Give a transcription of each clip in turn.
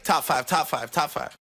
Top five.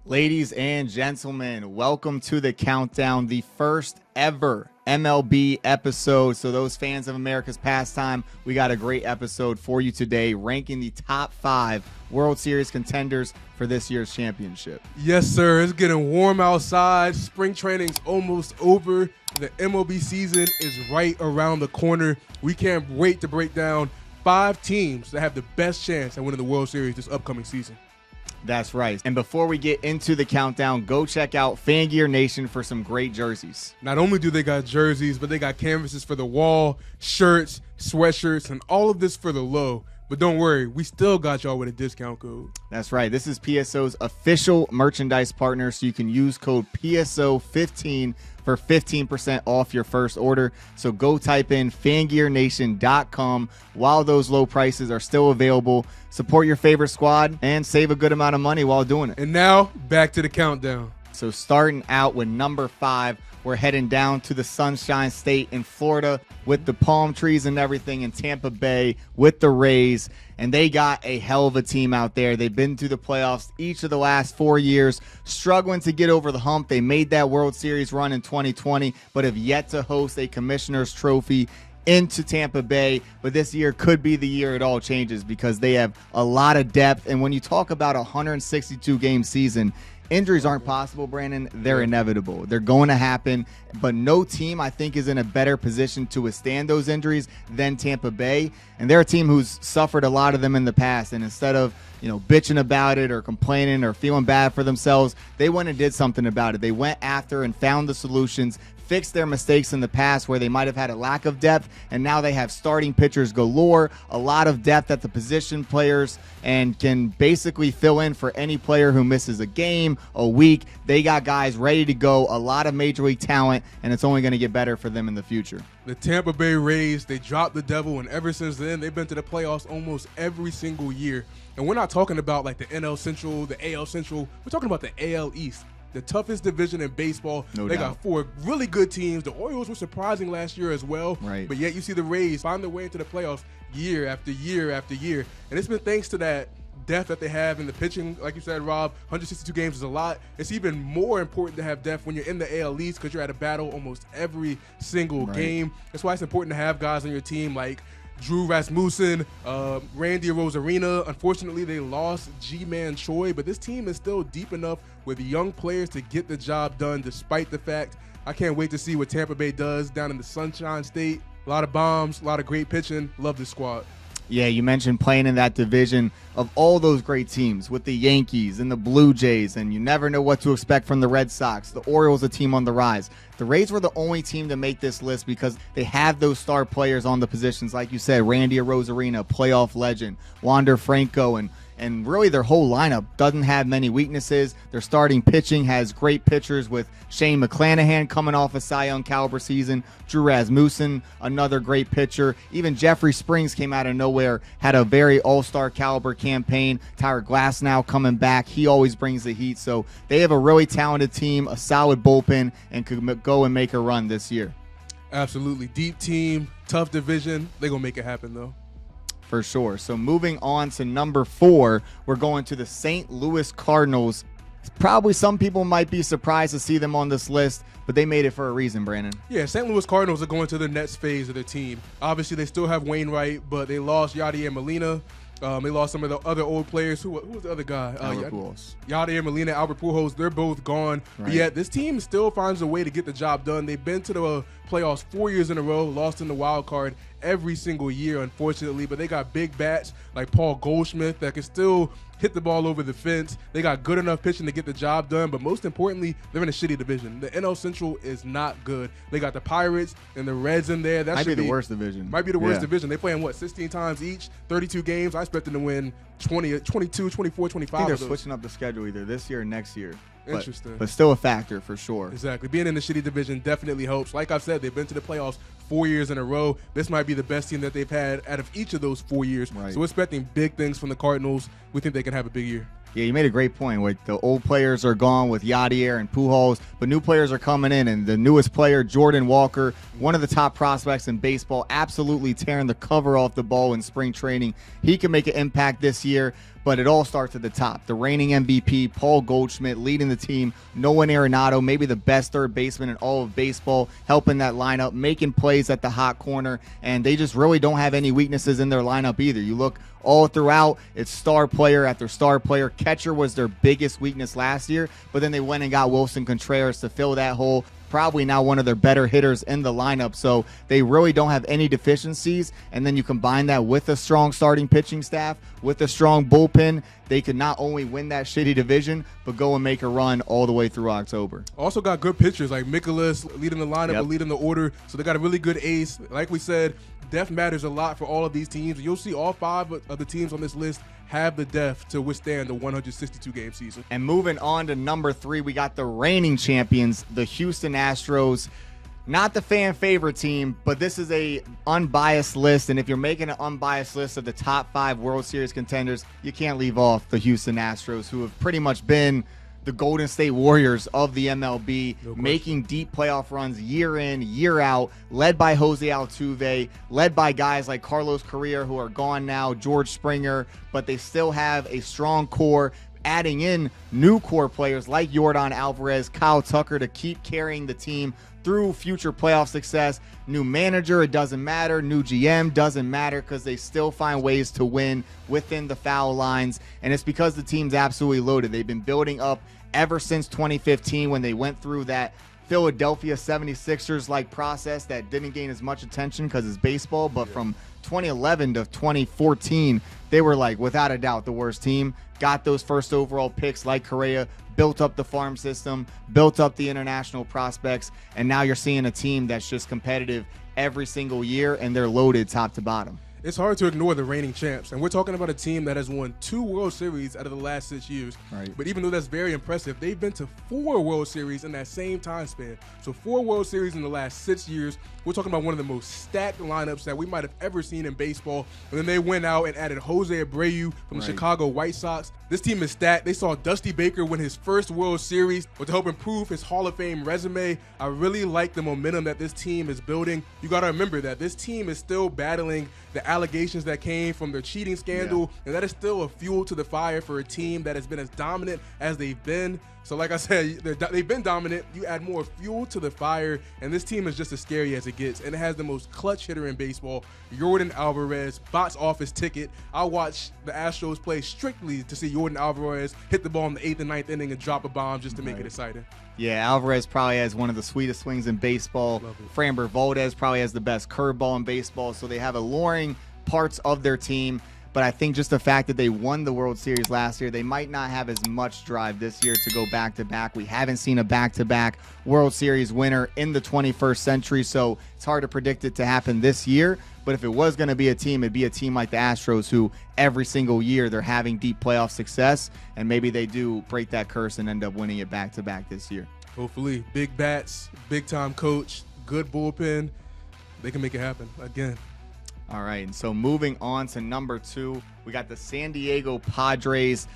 Ladies and gentlemen, welcome to the countdown, the first ever MLB episode. So those fans of America's pastime, we got a great episode for you today, ranking the top 5 World Series contenders for this year's championship. Yes, sir. It's getting warm outside. Spring training's almost over. The MLB season is right around the corner. We can't wait to break down 5 teams that have the best chance at winning the World Series this upcoming season. That's right. And before we get into the countdown, go check out Fan Gear Nation for some great jerseys. Not only do they got jerseys, but they got canvases for the wall, shirts, sweatshirts, and all of this for the low. But don't worry, we still got y'all with a discount code. That's right. This is PSO's official merchandise partner, so you can use code PSO15 for 15% off your first order. So go type in fangearnation.com while those low prices are still available. Support your favorite squad and save a good amount of money while doing it. And now, back to the countdown. So starting out with number 5, we're heading down to the Sunshine State in Florida with the palm trees and everything in Tampa Bay with the Rays. And they got a hell of a team out there. They've been to the playoffs each of the last 4 years, struggling to get over the hump. They made that World Series run in 2020, but have yet to host a Commissioner's Trophy into Tampa Bay. But this year could be the year it all changes because they have a lot of depth. And when you talk about a 162-game season, injuries aren't possible, Brandon. They're inevitable. They're going to happen. But no team, I think, is in a better position to withstand those injuries than Tampa Bay. And they're a team who's suffered a lot of them in the past. And instead of, bitching about it or complaining or feeling bad for themselves, they went and did something about it. They went after and found the solutions, fixed their mistakes in the past where they might have had a lack of depth, and now they have starting pitchers galore, a lot of depth at the position players, and can basically fill in for any player who misses a game, a week. They got guys ready to go, a lot of major league talent, and it's only going to get better for them in the future. The Tampa Bay Rays, they dropped the devil, and ever since then, they've been to the playoffs almost every single year. And we're not talking about like the NL Central, the AL Central. We're talking about the AL East. The toughest division in baseball. No they doubt. got 4 really good teams. The Orioles were surprising last year as well. Right. But yet you see the Rays find their way into the playoffs year after year after year. And it's been thanks to that depth that they have in the pitching. Like you said, Rob, 162 games is a lot. It's even more important to have depth when you're in the AL East because you're at a battle almost every single game. That's why it's important to have guys on your team like Drew Rasmussen, Randy Arozarena. Unfortunately, they lost G-Man Choi, but this team is still deep enough with young players to get the job done despite the fact. I can't wait to see what Tampa Bay does down in the Sunshine State. A lot of bombs, a lot of great pitching. Love this squad. Yeah, you mentioned playing in that division of all those great teams with the Yankees and the Blue Jays, and you never know what to expect from the Red Sox. The Orioles, a team on the rise. The Rays were the only team to make this list because they have those star players on the positions. Like you said, Randy Arozarena, playoff legend, Wander Franco, and really their whole lineup doesn't have many weaknesses. Their starting pitching has great pitchers with Shane McClanahan coming off a Cy Young caliber season, Drew Rasmussen, another great pitcher. Even Jeffrey Springs came out of nowhere, had a very all-star caliber campaign. Tyler Glasnow coming back. He always brings the heat. So they have a really talented team, a solid bullpen, and could go and make a run this year. Absolutely. Deep team, tough division. They're going to make it happen, though. For sure. So moving on to number 4, we're going to the St. Louis Cardinals. Probably some people might be surprised to see them on this list, but they made it for a reason, Brandon. Yeah, St. Louis Cardinals are going to the next phase of their team. Obviously, they still have Wainwright, but they lost Yadier Molina. They lost some of the other old players. Who was the other guy? Albert Pujols. Yadier Molina, Albert Pujols, they're both gone. Right. But yet this team still finds a way to get the job done. They've been to the playoffs 4 years in a row, lost in the wild card every single year, unfortunately. But they got big bats like Paul Goldschmidt that can still hit the ball over the fence. They got good enough pitching to get the job done, but most importantly, they're in a shitty division. The NL Central is not good. They got the Pirates and the Reds in there. That might should be the worst division. Might be the worst division. They play in, 16 times each, 32 games. I expect them to win 20, 22, 24, 25 I think they're of those. switching up the schedule either this year or next year. Interesting. But still a factor for sure. Exactly. Being in the shitty division definitely helps. Like I've said, they've been to the playoffs 4 years in a row. This might be the best team that they've had out of each of those 4 years. Right. So we're expecting big things from the Cardinals. We think they can have a big year. Yeah, you made a great point. Like the old players are gone with Yadier and Pujols, but new players are coming in, and the newest player, Jordan Walker, one of the top prospects in baseball, absolutely tearing the cover off the ball in spring training. He can make an impact this year. But it all starts at the top. The reigning MVP, Paul Goldschmidt, leading the team. Nolan Arenado, maybe the best third baseman in all of baseball, helping that lineup, making plays at the hot corner. And they just really don't have any weaknesses in their lineup either. You look all throughout, it's star player after star player. Catcher was their biggest weakness last year, but then they went and got Wilson Contreras to fill that hole. Probably now one of their better hitters in the lineup. So they really don't have any deficiencies. And then you combine that with a strong starting pitching staff, with a strong bullpen, they could not only win that shitty division, but go and make a run all the way through October. Also got good pitchers like Mikolas leading the lineup, but leading the order. So they got a really good ace. Like we said, depth matters a lot for all of these teams. You'll see all 5 of the teams on this list have the depth to withstand the 162-game season. And moving on to number 3, we got the reigning champions, the Houston Astros. Not the fan favorite team, but this is a unbiased list. And if you're making an unbiased list of the top 5 World Series contenders, you can't leave off the Houston Astros, who have pretty much been the Golden State Warriors of the MLB, making deep playoff runs year in, year out, led by Jose Altuve, led by guys like Carlos Correa, who are gone now, George Springer, but they still have a strong core, adding in new core players like Yordan Alvarez, Kyle Tucker to keep carrying the team through future playoff success. New manager, it doesn't matter. New GM, doesn't matter, because they still find ways to win within the foul lines. And it's because the team's absolutely loaded. They've been building up ever since 2015 when they went through that Philadelphia 76ers-like process that didn't gain as much attention because it's baseball. But from 2011 to 2014, they were, like, without a doubt, the worst team. Got those first overall picks like Correa, built up the farm system, built up the international prospects, and now you're seeing a team that's just competitive every single year, and they're loaded top to bottom. It's hard to ignore the reigning champs, and we're talking about a team that has won 2 World Series out of the last 6 years. Right. But even though that's very impressive, they've been to 4 World Series in that same time span. So 4 World Series in the last 6 years. We're talking about one of the most stacked lineups that we might have ever seen in baseball. And then they went out and added Jose Abreu from the Chicago White Sox. This team is stacked. They saw Dusty Baker win his first World Series, but to help improve his Hall of Fame resume, I really like the momentum that this team is building. You got to remember that this team is still battling the allegations that came from their cheating scandal, and that is still a fuel to the fire for a team that has been as dominant as they've been. So like I said, they've been dominant. You add more fuel to the fire, and this team is just as scary as it gets. And it has the most clutch hitter in baseball, Yordan Alvarez, box office ticket. I watch the Astros play strictly to see Yordan Alvarez hit the ball in the 8th and 9th inning and drop a bomb just to make it exciting. Yeah, Alvarez probably has one of the sweetest swings in baseball. Framber Valdez probably has the best curveball in baseball. So they have alluring parts of their team. But I think just the fact that they won the World Series last year, they might not have as much drive this year to go back-to-back. We haven't seen a back-to-back World Series winner in the 21st century, so it's hard to predict it to happen this year. But if it was going to be a team, it'd be a team like the Astros, who every single year they're having deep playoff success, and maybe they do break that curse and end up winning it back-to-back this year. Hopefully. Big bats, big-time coach, good bullpen. They can make it happen again. All right, and so moving on to number 2, we got the San Diego Padres,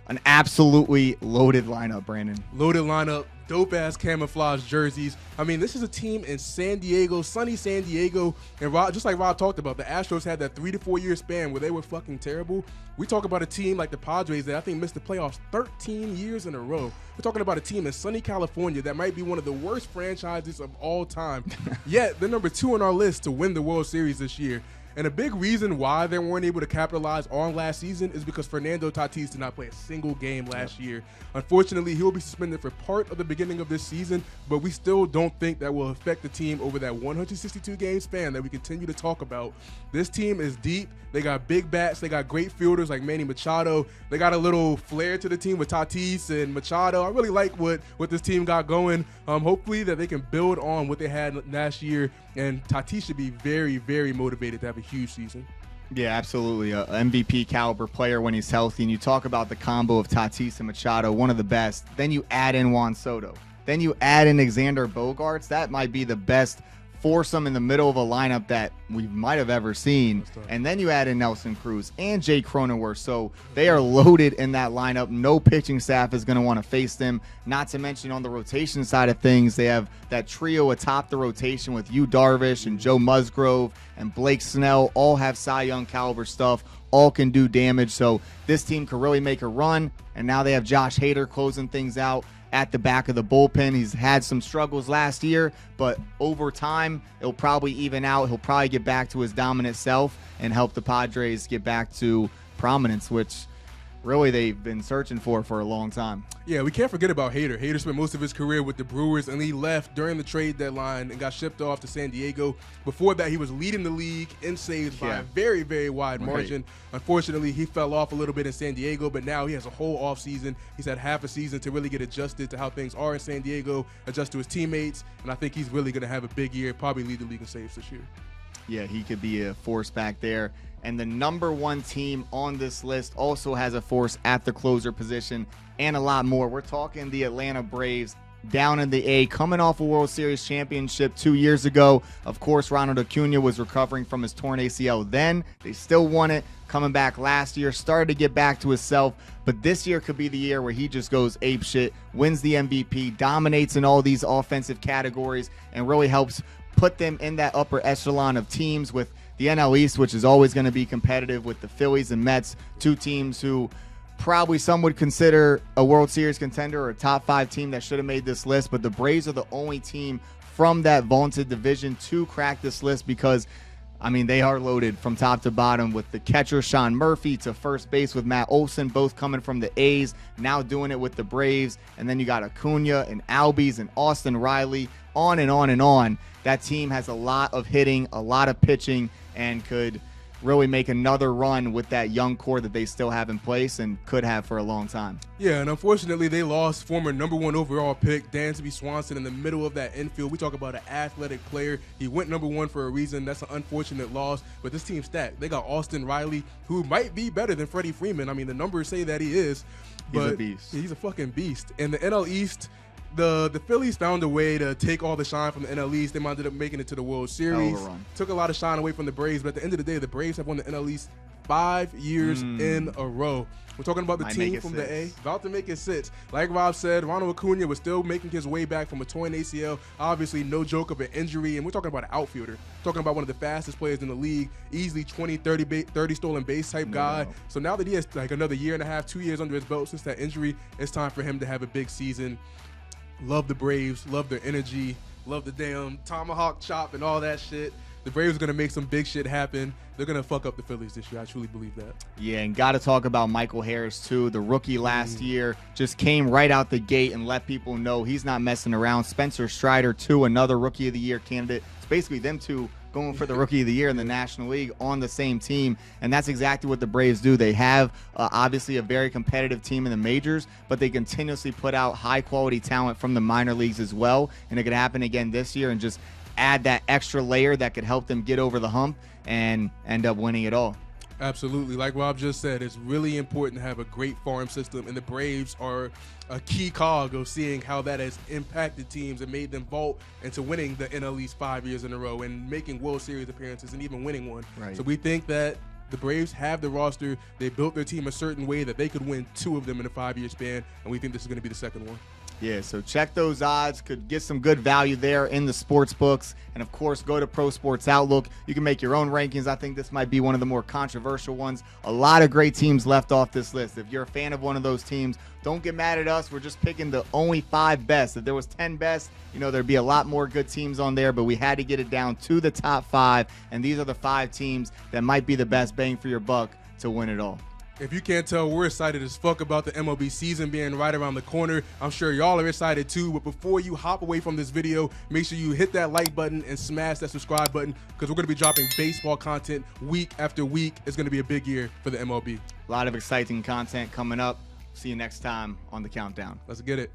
an absolutely loaded lineup, Brandon. Loaded lineup, dope-ass camouflage jerseys. I mean, this is a team in San Diego, sunny San Diego, and Rob, just like Rob talked about, the Astros had that 3 to 4 year span where they were fucking terrible. We talk about a team like the Padres that I think missed the playoffs 13 years in a row. We're talking about a team in sunny California that might be one of the worst franchises of all time. Yet, they're number 2 on our list to win the World Series this year. And a big reason why they weren't able to capitalize on last season is because Fernando Tatis did not play a single game last year. Unfortunately, he'll be suspended for part of the beginning of this season, but we still don't think that will affect the team over that 162-game span that we continue to talk about. This team is deep. They got big bats. They got great fielders like Manny Machado. They got a little flair to the team with Tatis and Machado. I really like what this team got going. Hopefully that they can build on what they had last year, and Tatis should be very, very motivated to have a huge season. Yeah, absolutely. A MVP caliber player when he's healthy. And you talk about the combo of Tatis and Machado, one of the best. Then you add in Juan Soto. Then you add in Xander Bogaerts. That might be the best foursome in the middle of a lineup that we might have ever seen. And then you add in Nelson Cruz and Jay Cronenworth. So they are loaded in that lineup. No pitching staff is going to want to face them. Not to mention on the rotation side of things, they have that trio atop the rotation with Yu Darvish and Joe Musgrove and Blake Snell. All have Cy Young caliber stuff. all can do damage. So this team could really make a run. And now they have Josh Hader closing things out at the back of the bullpen. He's had some struggles last year, but over time, it'll probably even out. He'll probably get back to his dominant self and help the Padres get back to prominence, which really they've been searching for a long time. Yeah, we can't forget about Hader. Hader spent most of his career with the Brewers, and he left during the trade deadline and got shipped off to San Diego. Before that, he was leading the league in saves by a very, very wide margin. Unfortunately, he fell off a little bit in San Diego, but now he has a whole offseason. He's had half a season to really get adjusted to how things are in San Diego, adjust to his teammates, and I think he's really going to have a big year, probably lead the league in saves this year. Yeah, he could be a force back there. And the number one team on this list also has a force at the closer position and a lot more. We're talking the Atlanta Braves down in the A, coming off a World Series championship 2 years ago. Of course, Ronald Acuna was recovering from his torn ACL then. They still won it. Coming back last year, started to get back to himself. But this year could be the year where he just goes apeshit, wins the MVP, dominates in all these offensive categories, and really helps put them in that upper echelon of teams with the NL East, which is always going to be competitive with the Phillies and Mets, two teams who probably some would consider a World Series contender or a top 5 team that should have made this list. But the Braves are the only team from that vaunted division to crack this list because, I mean, they are loaded from top to bottom with the catcher Sean Murphy to first base with Matt Olson, both coming from the A's, now doing it with the Braves. And then you got Acuna and Albies and Austin Riley, on and on and on. That team has a lot of hitting, a lot of pitching, and could really make another run with that young core that they still have in place and could have for a long time. Yeah, and unfortunately, they lost former #1 overall pick Dansby Swanson in the middle of that infield. We talk about an athletic player. He went #1 for a reason. That's an unfortunate loss, but this team's stacked. They got Austin Riley, who might be better than Freddie Freeman. I mean, the numbers say that he is. But he's a beast. He's a fucking beast. And the NL East, the Phillies found a way to take all the shine from the NL East. They ended up making it to the World Series. Took a lot of shine away from the Braves, but at the end of the day, the Braves have won the NL East 5 years in a row. We're talking about the team from the A, about to make it 6. Like Rob said, Ronald Acuna was still making his way back from a torn ACL. Obviously, no joke of an injury, and we're talking about an outfielder. Talking about one of the fastest players in the league, easily 20, 30 stolen base type guy. So now that he has like another year and a half, 2 years under his belt since that injury, it's time for him to have a big season. Love the Braves, love their energy, love the damn tomahawk chop and all that shit. The Braves are going to make some big shit happen. They're going to fuck up the Phillies this year. I truly believe that. Yeah, and got to talk about Michael Harris, too. The rookie last year just came right out the gate and let people know he's not messing around. Spencer Strider, too, another Rookie of the Year candidate. It's basically them two going for the Rookie of the Year in the National League on the same team, and that's exactly what the Braves do. They have obviously a very competitive team in the majors, but they continuously put out high-quality talent from the minor leagues as well, and it could happen again this year and just add that extra layer that could help them get over the hump and end up winning it all. Absolutely. Like Rob just said, it's really important to have a great farm system, and the Braves are a key cog of seeing how that has impacted teams and made them vault into winning the NL East 5 years in a row and making World Series appearances and even winning one. Right. So we think that the Braves have the roster. They built their team a certain way that they could win 2 of them in a 5-year span, and we think this is going to be the second one. Yeah, so check those odds. Could get some good value there in the sports books. And, of course, go to Pro Sports Outlook. You can make your own rankings. I think this might be one of the more controversial ones. A lot of great teams left off this list. If you're a fan of one of those teams, don't get mad at us. We're just picking the only 5 best. If there was 10 best, there'd be a lot more good teams on there. But we had to get it down to the top 5. And these are the 5 teams that might be the best bang for your buck to win it all. If you can't tell, we're excited as fuck about the MLB season being right around the corner. I'm sure y'all are excited too, but before you hop away from this video, make sure you hit that like button and smash that subscribe button because we're going to be dropping baseball content week after week. It's going to be a big year for the MLB. A lot of exciting content coming up. See you next time on The Countdown. Let's get it.